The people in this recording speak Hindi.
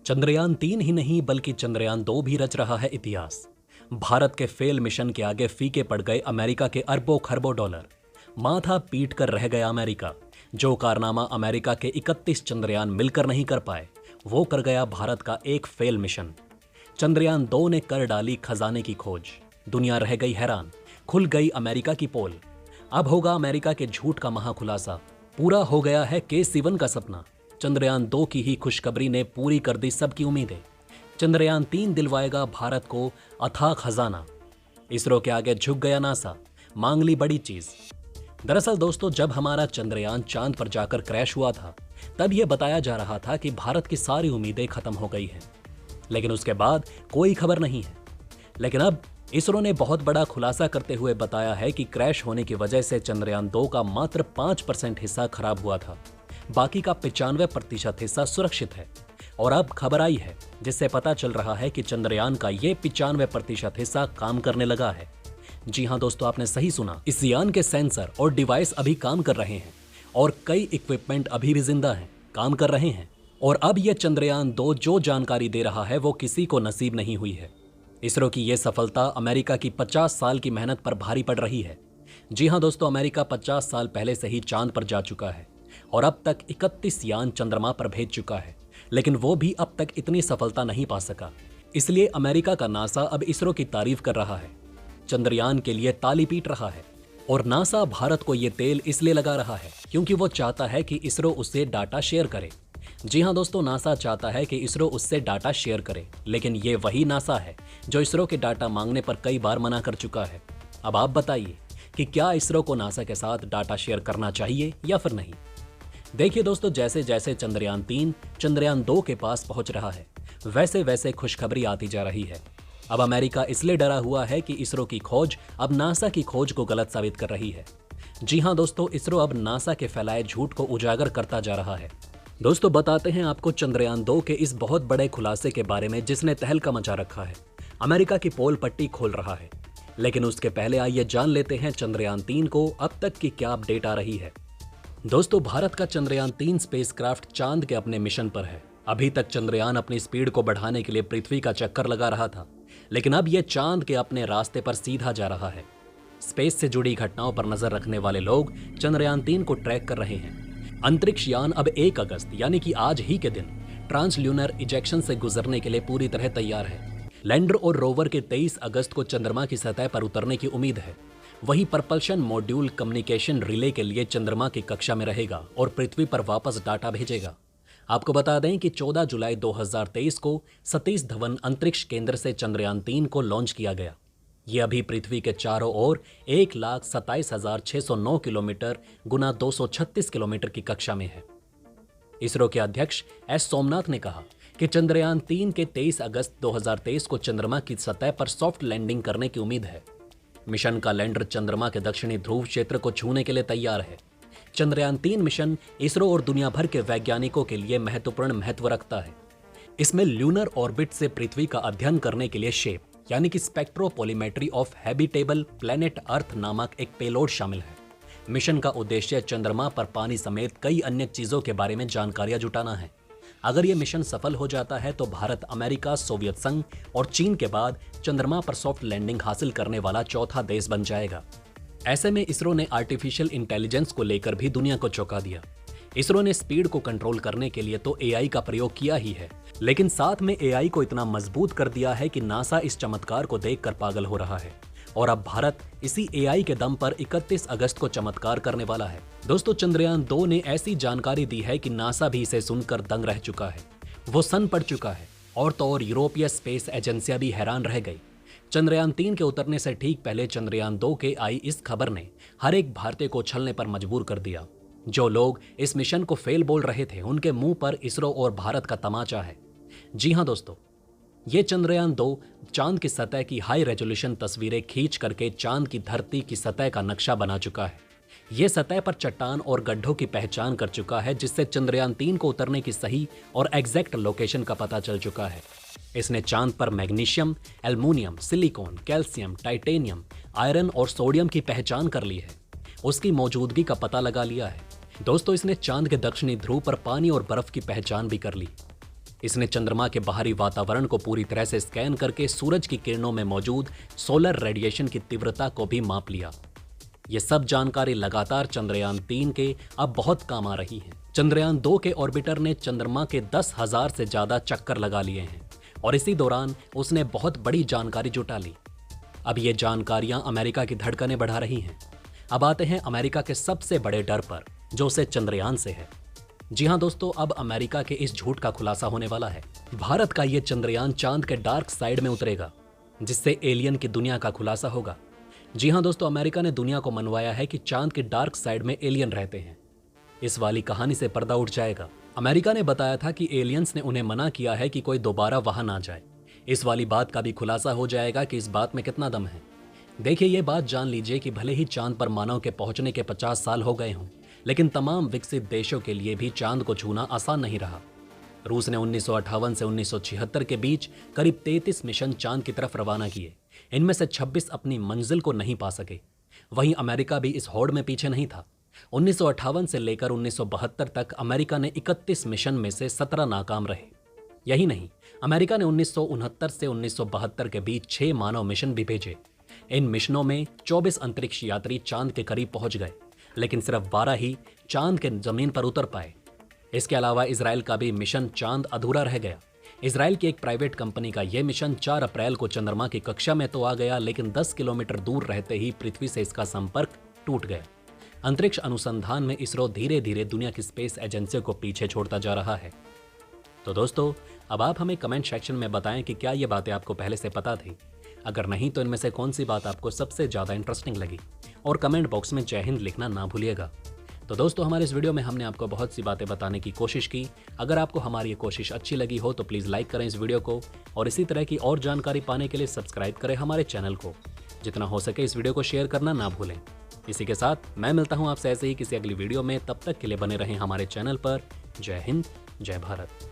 चंद्रयान 3 ही नहीं बल्कि चंद्रयान 2 भी रच रहा है इतिहास। भारत के फेल मिशन के आगे फीके पड़ गए अमेरिका के अरबों खरबों डॉलर। माथा पीट कर रह गया अमेरिका। जो कारनामा अमेरिका के 31 चंद्रयान मिलकर नहीं कर पाए, वो कर गया भारत का एक फेल मिशन। चंद्रयान 2 ने कर डाली खजाने की खोज। दुनिया रह गई हैरान। खुल गई अमेरिका की पोल। अब होगा अमेरिका के झूठ का महाखुलासा। पूरा हो गया है K-7 का सपना। चंद्रयान 2 की ही खुशखबरी ने पूरी कर दी सबकी उम्मीदें। चंद्रयान 3 दिलवाएगा भारत को अथाह खजाना। इसरो के आगे झुक गया नासा, मांग ली बड़ी चीज। दरअसल दोस्तों, जब हमारा चंद्रयान चांद पर जाकर क्रैश हुआ था, तब यह बताया जा रहा था कि भारत की सारी उम्मीदें खत्म हो गई हैं। लेकिन उसके बाद कोई खबर नहीं है। लेकिन अब इसरो ने बहुत बड़ा खुलासा करते हुए बताया है कि क्रैश होने की वजह से चंद्रयान 2 का मात्र 5% हिस्सा खराब हुआ था। बाकी का 95% हिस्सा सुरक्षित है। और अब खबर आई है जिससे पता चल रहा है कि चंद्रयान का ये 95% हिस्सा काम करने लगा है। जी हां दोस्तों, आपने सही सुना। इस यान के सेंसर और डिवाइस अभी काम कर रहे हैं और कई इक्विपमेंट अभी भी जिंदा हैं, काम कर रहे हैं। और अब यह चंद्रयान 2 जो जानकारी दे रहा है वो किसी को नसीब नहीं हुई है। इसरो की यह सफलता अमेरिका की 50 साल की मेहनत पर भारी पड़ रही है। जी हां दोस्तों, अमेरिका 50 साल पहले से ही चांद पर जा चुका है और अब तक 31 यान चंद्रमा पर भेज चुका है। लेकिन वो भी अब तक इतनी सफलता नहीं पा सका। इसलिए अमेरिका का नासा अब इसरो की तारीफ कर रहा है, चंद्रयान के लिए ताली पीट रहा है। और नासा भारत को ये तेल इसलिए लगा रहा है क्योंकि वो चाहता है कि इसरो उससे डाटा शेयर करे। जी हां दोस्तों, नासा चाहता है कि इसरो उससे डाटा शेयर करे। लेकिन ये वही नासा है जो इसरो के डाटा मांगने पर कई बार मना कर चुका है। अब आप बताइए कि क्या इसरो को नासा के साथ डाटा शेयर करना चाहिए या फिर नहीं। देखिए दोस्तों, जैसे जैसे चंद्रयान 3 चंद्रयान 2 के पास पहुंच रहा है, वैसे वैसे खुशखबरी आती जा रही है। अब अमेरिका इसलिए डरा हुआ है कि इसरो की खोज अब नासा की खोज को गलत साबित कर रही है। जी हां दोस्तों, इसरो अब नासा के फैलाए झूठ को उजागर करता जा रहा है। दोस्तों, बताते हैं आपको चंद्रयान 2 के इस बहुत बड़े खुलासे के बारे में जिसने तहलका मचा रखा है, अमेरिका की पोल पट्टी खोल रहा है। लेकिन उसके पहले आइए जान लेते हैं चंद्रयान 3 को अब तक की क्या अपडेट आ रही है। दोस्तों, भारत का चंद्रयान 3 स्पेसक्राफ्ट चांद के अपने मिशन पर है। अभी तक चंद्रयान अपनी स्पीड को बढ़ाने के लिए पृथ्वी का चक्कर लगा रहा था, लेकिन अब यह चांद के अपने रास्ते पर सीधा जा रहा है। स्पेस से जुड़ी घटनाओं पर नजर रखने वाले लोग चंद्रयान 3 को ट्रैक कर रहे हैं। अंतरिक्ष यान अब 1 अगस्त यानी कि आज ही के दिन ट्रांसल्यूनर इजेक्शन से गुजरने के लिए पूरी तरह तैयार है। लैंडर और रोवर के 23 अगस्त को चंद्रमा की सतह पर उतरने की उम्मीद है। वही प्रपल्शन मॉड्यूल कम्युनिकेशन रिले के लिए चंद्रमा की कक्षा में रहेगा और पृथ्वी पर वापस डाटा भेजेगा। आपको बता दें कि 14 जुलाई 2023 को सतीश धवन अंतरिक्ष केंद्र से चंद्रयान 3 को लॉन्च किया गया। ये अभी पृथ्वी के चारों ओर 1,27,609 किलोमीटर गुना 236 किलोमीटर की कक्षा में है। इसरो के अध्यक्ष एस सोमनाथ ने कहा कि चंद्रयान 3 के 23 अगस्त 2023 को चंद्रमा की सतह पर सॉफ्ट लैंडिंग करने की उम्मीद है। मिशन का लैंडर चंद्रमा के दक्षिणी ध्रुव क्षेत्र को छूने के लिए तैयार है। चंद्रयान 3 मिशन इसरो और दुनिया भर के वैज्ञानिकों के लिए महत्वपूर्ण महत्व रखता है। इसमें ल्यूनर ऑर्बिट से पृथ्वी का अध्ययन करने के लिए शेप यानी कि स्पेक्ट्रोपोलीमेट्री ऑफ हैबिटेबल प्लेनेट अर्थ नामक एक पेलोड शामिल है। मिशन का उद्देश्य चंद्रमा पर पानी समेत कई अन्य चीजों के बारे में जानकारियां जुटाना है। अगर यह मिशन सफल हो जाता है तो भारत अमेरिका, सोवियत संघ और चीन के बाद चंद्रमा पर सॉफ्ट लैंडिंग हासिल करने वाला चौथा देश बन जाएगा। ऐसे में इसरो ने आर्टिफिशियल इंटेलिजेंस को लेकर भी दुनिया को चौंका दिया। इसरो ने स्पीड को कंट्रोल करने के लिए तो एआई का प्रयोग किया ही है, लेकिन साथ में एआई को इतना मजबूत कर दिया है कि नासा इस चमत्कार को देखकर पागल हो रहा है। और अब भारत इसी एआई के दम पर 31 अगस्त को चमत्कार करने वाला है। दोस्तों, चंद्रयान 2 ने ऐसी जानकारी दी है कि नासा भी इसे सुनकर दंग रह चुका है। वो सन पड़ चुका है और तो और यूरोपीय स्पेस एजेंसियां भी हैरान रह गई। चंद्रयान 3 के उतरने से ठीक पहले चंद्रयान 2 के आई इस खबर ने हर एक भारतीय को उछलने पर मजबूर कर दिया। जो लोग इस मिशन को फेल बोल रहे थे, उनके मुंह पर इसरो और भारत का तमाचा है। जी हां दोस्तों, ये चंद्रयान 2 चांद की सतह की हाई रेजोल्यूशन तस्वीरें खींच करके चांद की धरती की सतह का नक्शा बना चुका है। ये सतह पर चट्टान और गड्ढों की पहचान कर चुका है, जिससे चंद्रयान 3 को उतरने की सही और एग्जैक्ट लोकेशन का पता चल चुका है। इसने चांद पर magnesium, aluminium, silicon, calcium, titanium, iron और सोडियम की पहचान कर ली है। उसकी मौजूदगी का पता लगा लिया है। दोस्तों, इसने चांद के दक्षिणी ध्रुव पर पानी और बर्फ की पहचान भी कर ली। इसने चंद्रमा के बाहरी वातावरण को पूरी तरह से स्कैन करके सूरज की किरणों में मौजूद सोलर रेडिएशन की तीव्रता को भी माप लिया। ये सब जानकारी लगातार चंद्रयान 3 के अब बहुत काम आ रही है। चंद्रयान 2 के ऑर्बिटर ने चंद्रमा के 10,000 से ज्यादा चक्कर लगा लिए हैं और इसी दौरान उसने बहुत बड़ी जानकारी जुटा ली। अब ये जानकारियां अमेरिका की धड़कनें बढ़ा रही हैं। अब आते हैं अमेरिका के सबसे बड़े डर पर, जो उसे चंद्रयान से है। जी हां दोस्तों, अब अमेरिका के इस झूठ का खुलासा होने वाला है। भारत का ये चंद्रयान चांद के डार्क साइड में उतरेगा, जिससे एलियन की दुनिया का खुलासा होगा। जी हां दोस्तों, अमेरिका ने दुनिया को मनवाया है कि चांद के डार्क साइड में एलियन रहते हैं। इस वाली कहानी से पर्दा उठ जाएगा। अमेरिका ने बताया था कि एलियंस ने उन्हें मना किया है कि कोई दोबारा वहां ना जाए। इस वाली बात का भी खुलासा हो जाएगा कि इस बात में कितना दम है। देखिए, ये बात जान लीजिए कि भले ही चांद पर मानव के पहुंचने के 50 साल हो गए हों, लेकिन तमाम विकसित देशों के लिए भी चांद को छूना आसान नहीं रहा। रूस ने 1958 से 1976 के बीच करीब 33 मिशन चांद की तरफ रवाना किए। इनमें से 26 अपनी मंजिल को नहीं पा सके। वहीं अमेरिका भी इस होड़ में पीछे नहीं था। 1958 से लेकर 1972 तक अमेरिका ने 31 मिशन में से 17 नाकाम रहे। यही नहीं, अमेरिका ने 1969 से 1972 के बीच 6 मानव मिशन भी भेजे। इन मिशनों में 24 अंतरिक्ष यात्री चांद के करीब पहुंच गए, लेकिन सिर्फ 12 ही चांद के जमीन पर उतर पाए। इसके अलावा इजराइल का भी मिशन चांद अधूरा रह गया। इजराइल की एक प्राइवेट कंपनी का यह मिशन 4 अप्रैल को चंद्रमा की कक्षा में तो आ गया, लेकिन 10 किलोमीटर दूर रहते ही पृथ्वी से इसका संपर्क टूट गया। अंतरिक्ष अनुसंधान में इसरो धीरे धीरे दुनिया की स्पेस एजेंसियों को पीछे छोड़ता जा रहा है। तो दोस्तों, अब आप हमें कमेंट सेक्शन में बताएं कि क्या ये बातें आपको पहले से पता थी। अगर नहीं तो इनमें से कौन सी बात आपको सबसे ज़्यादा इंटरेस्टिंग लगी, और कमेंट बॉक्स में जय हिंद लिखना ना भूलिएगा। तो दोस्तों, हमारे इस वीडियो में हमने आपको बहुत सी बातें बताने की कोशिश की। अगर आपको हमारी ये कोशिश अच्छी लगी हो तो प्लीज़ लाइक करें इस वीडियो को, और इसी तरह की और जानकारी पाने के लिए सब्सक्राइब करें हमारे चैनल को। जितना हो सके इस वीडियो को शेयर करना ना भूलें। इसी के साथ मैं मिलता हूँ आपसे ऐसे ही किसी अगली वीडियो में। तब तक के लिए बने रहें हमारे चैनल पर। जय हिंद, जय भारत।